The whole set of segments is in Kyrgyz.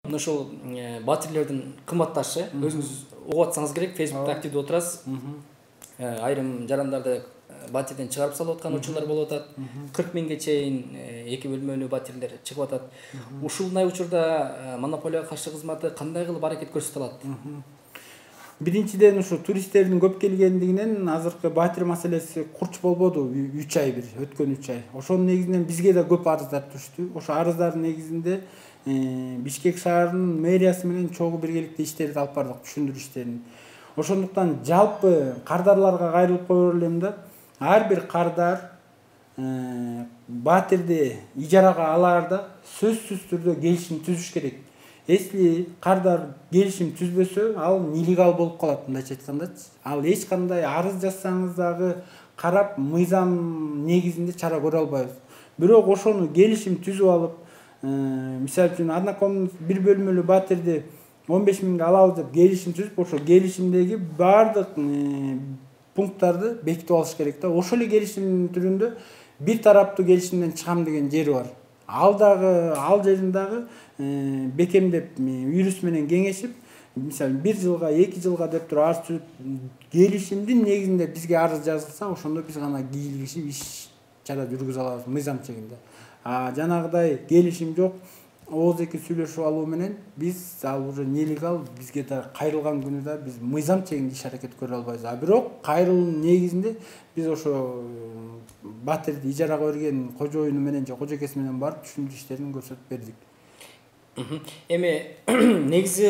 Мына ошол батирлердин кымбатташы өзүңүз угуп атсаңыз керек, Facebook'та активдүү отурасыз. Айрым жарандарды батирден чыгарып салып аткан учурлар болуп атат. 40 миңге чейин 2 бөлмөлүү батирлер чыгып атат. Ушундай учурда монополияга каршы кызматы кандай кылып аракет көрсөтө алат? Биринчиден ушу туристтердин көп келгендигинен азыркы батир маселеси курч болбоду 3 ай бир, өткөн 3 ай. Ошонун негизинен бизге да көп арыздар түштү. Ошо арыздардын негизинде Бишкек шаарынын мэриясы менен чогуу биргеликте иштерди алып бардык, түшүндүрүү иштерин. Ошондуктан жалпы кардарларга кайрылып коёр элем да. Ар бир кардар батирди ижарага алаарда сөзсүз түрдө келишим түзүш керек. Если кардар келишим түзбөсө, ал нелегал болуп калат, мындайча айткандачы. Ал эч кандай арыз жазсаңыз дагы карап мыйзам негизинде чара көрө албайбыз. Бирок ошону келишим түзүп алып, мисалы үчүн однокомнат бир бөлмөлүү батирди 15 миңге алабыз деп келишим түзүп, ошо келишимдеги баардык пункттарды бекитип алыш керек да. Ошол эле келишим түрүндө бир тараптуу келишимден чыгам деген жери бар. Ал жерин дагы бекемдеп, юрист менен кеңешип, мисалы 1 жылга, 2 жылга деп туруп арыз түзүп, келишимдин негизинде бизге арыз жазылса, ошондо биз гана кийлигишип иш чара жүргүзө алабыз мыйзам чегинде. Жанагыдай келишим жок, ооздеки сүйлөшүп алуу менен биз ал уже нелегал, бизге да кайрылган күнү да биз мыйзам чегинде иш аракет көрө албайбыз. Бирок кайрылуунун негизинде биз ошо батирди ижарага берген кожоюну менен же кожокеси менен барып түшүндүрүү иштерин көрсөтүп бердик. Эми негизи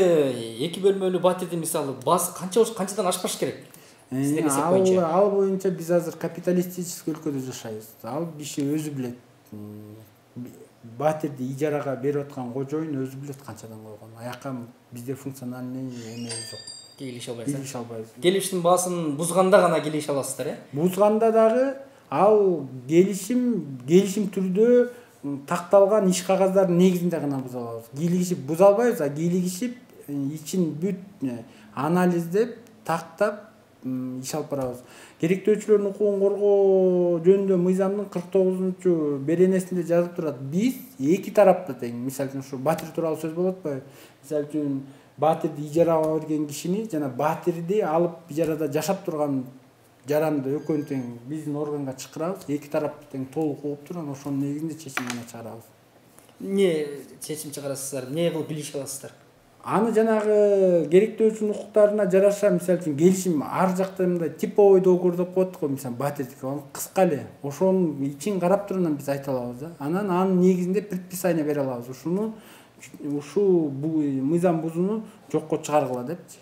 2 бөлмөлүү батирди мисалы баасы канчадан ашпаш керек? Ал боюнча биз азыр капиталистический өлкөдө жашайбыз. Ал киши өзү билет. Батирди ижарага берип аткан кожоюн өзү билет канчадан койгон. Аяка бизде функциональный эме жок. Кийлигише албайбыз. Келиштин баасын бузганда гана кийлигише аласыздар, Бузганда дагы ал келишим түрдө такталган иш кагаздардын негизинде гана буза алабыз. Кийлигишип буза албайбыз, кийлигишип ичин бүт анализдеп, тактап иш алып барабыз. Керектөөчүлөрдүн укугун коргоо жөнүндө мыйзамдын 49 беренесинде жазып турат. Биз эки тарапты тең. Мисалы үчүн ушу батир тууралуу сөз болот атпайбы? Мисалы үчүн батирди ижарага берген кишини жана батирди алып ижарада жашап турган жаранды экөөнү тең биздин органга чакырабыз. Эки тарапты тең толук угуп туруп, ошонун негизинде чечим чыгарабыз. Эмне чечим чыгарасыздар? Эмне кылып билишип аласыздар? Аны жанагы керектөөчүнүн укуктарына жараша, мисалы үчүн келишим ар жакта мындай типовой договор деп коет го, мисалы батирдики, кыска эле. Ошонун ичин карап тургандан биз айта алабыз да. Анан анын негизинде предписание бере алабыз. Ушу мыйзам бузууну жокко чыгаргыла депчи.